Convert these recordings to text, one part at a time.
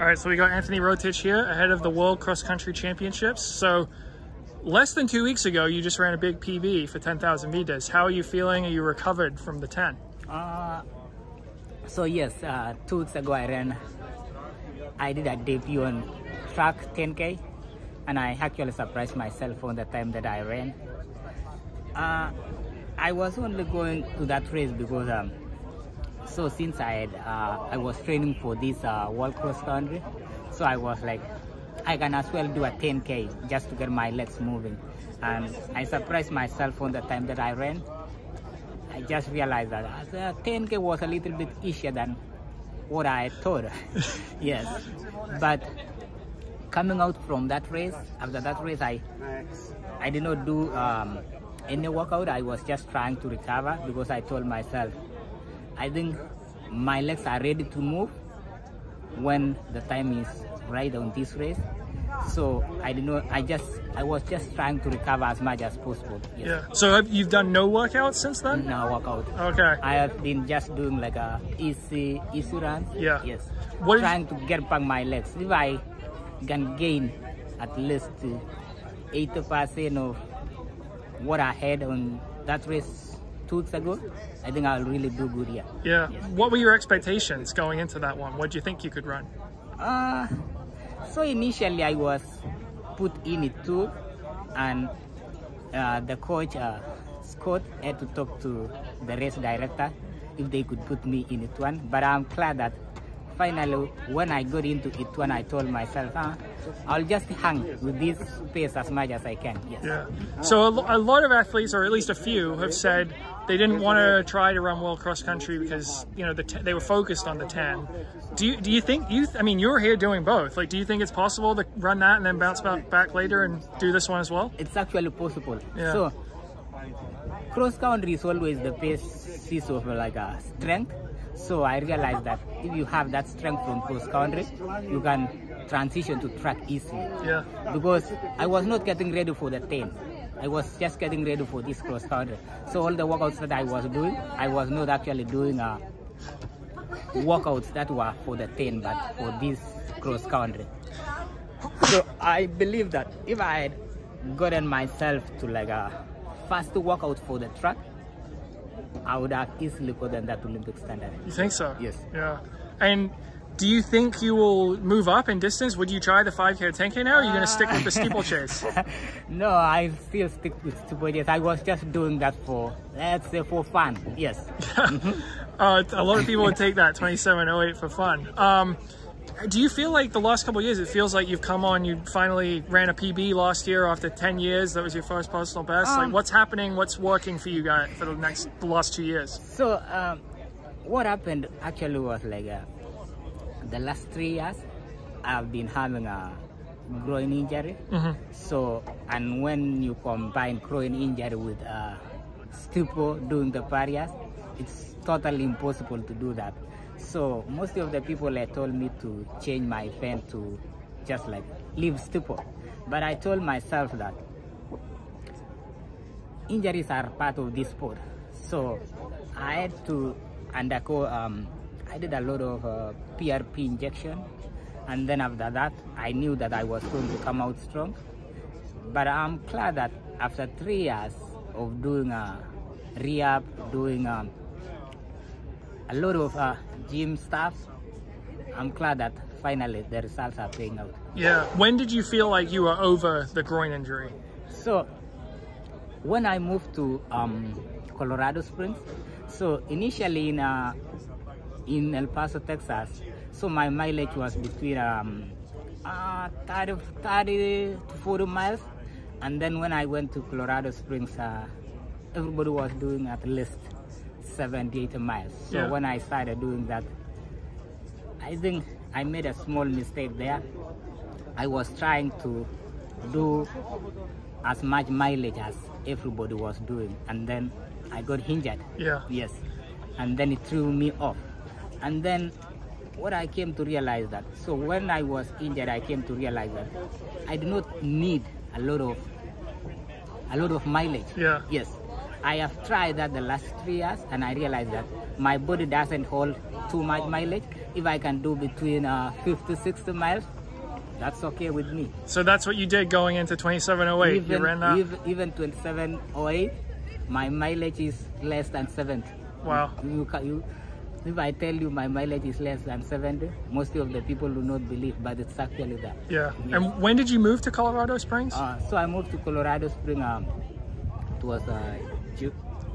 All right, so we got Anthony Rotich here ahead of the World Cross Country Championships. So less than 2 weeks ago, you just ran a big PB for 10,000 meters. How are you feeling? Are you recovered from the 10? So yes, 2 weeks ago I did a debut on track 10K, and I actually surprised myself on the time that I ran. I was only going to that race because so since I was training for this World Cross Country, so I was like, I can as well do a 10K just to get my legs moving. And I surprised myself on the time that I ran. I just realized that the 10K was a little bit easier than what I thought. Yes, but coming out from that race, after that race, I did not do any workout. I was just trying to recover because I told myself, I think my legs are ready to move when the time is right on this race. So I was just trying to recover as much as possible. Yes. Yeah. So you've done no workouts since then? No workout. Okay. I have been just doing like a easy runs. Yeah. Yes. Trying to get back my legs. If I can gain at least 80% of what I had on that race 2 weeks ago, I think I'll really do good here. Yeah. Yes. What were your expectations going into that one? What do you think you could run? So initially I was put in it too, and the coach Scott had to talk to the race director if they could put me in it one. But I'm glad that finally when I got into it one, I told myself, I'll just hang with this pace as much as I can. Yes. Yeah. So a lot of athletes, or at least a few, have said they didn't want to try to run World Cross Country because, you know, they were focused on the 10. Do you think I mean, you're here doing both. Like, do you think it's possible to run that and then bounce back later and do this one as well? It's actually possible. Yeah. So cross country is always the basis of like a strength. So I realized that if you have that strength from cross country, you can transition to track easily. Yeah. Because I was not getting ready for the 10. I was just getting ready for this cross country. So all the workouts that I was doing, I was not actually doing workouts that were for the 10, but for this cross country. So I believe that if I had gotten myself to like a fast workout for the track, I would have easily gotten that Olympic standard. You think so? Yes. Yeah. And do you think you will move up in distance? Would you try the 5K or 10K now, or are you going to stick with the steeplechase? No, I still stick with steeplechase. I was just doing that for, let's say, for fun. Yes. A lot of people would take that 27:08 for fun. Do you feel like the last couple of years, it feels like you've come on, you finally ran a PB last year after 10 years, that was your first personal best? Like, what's happening, what's working for you guys for the last 2 years? So, what happened actually was like, the last 3 years, I've been having a groin injury. So, and when you combine groin injury with stupor doing the barriers, it's totally impossible to do that. So most of the people had told me to change my event to just like leave stupor. But I told myself that injuries are part of this sport. So I had to undergo, I did a lot of PRP injection. And then after that, I knew that I was going to come out strong. But I'm glad that after 3 years of doing rehab, doing a lot of gym stuff, I'm glad that finally the results are paying out. Yeah. When did you feel like you were over the groin injury? So when I moved to Colorado Springs, so initially in El Paso, Texas, so my mileage was between 30 to 40 miles. And then when I went to Colorado Springs, everybody was doing at least 70, 80 miles. So yeah. When I started doing that, I think I made a small mistake there. I was trying to do as much mileage as everybody was doing, and then I got injured. Yeah. Yes. And then it threw me off. And then what I came to realize that, so when I was injured, I came to realize that I do not need a lot of mileage. Yeah. Yes. I have tried that the last 3 years, and I realized that my body doesn't hold too much mileage. if I can do between 50 60 miles, that's okay with me. So that's what you did going into 2708. You ran that? Even 2708, my mileage is less than 70. Wow. If I tell you my mileage is less than 70, most of the people do not believe, but it's actually that. Yeah. Yes. And when did you move to Colorado Springs? So I moved to Colorado Springs. It was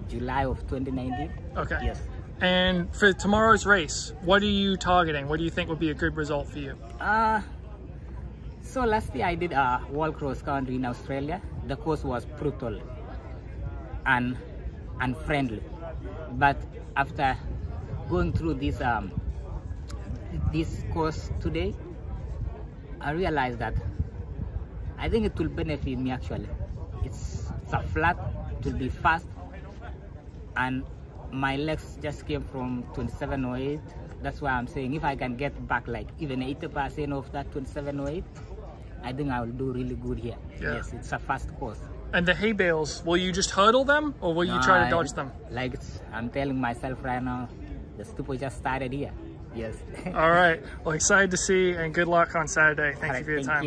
July of 2019. Okay. Yes. And for tomorrow's race, what are you targeting? What do you think would be a good result for you? So last year I did a world cross country in Australia. The course was brutal and unfriendly. But after going through this course today, I realized that I think it will benefit me actually. It's a flat, it will be fast, and my legs just came from 2708. That's why I'm saying if I can get back like even 80% of that 2708, I think I will do really good here. Yeah. Yes, it's a fast course. And the hay bales, will you just hurdle them or will you try to dodge them? Like I'm telling myself right now, the stupid just started here. Yes. All right. Well, excited to see and good luck on Saturday. Thank you for your time.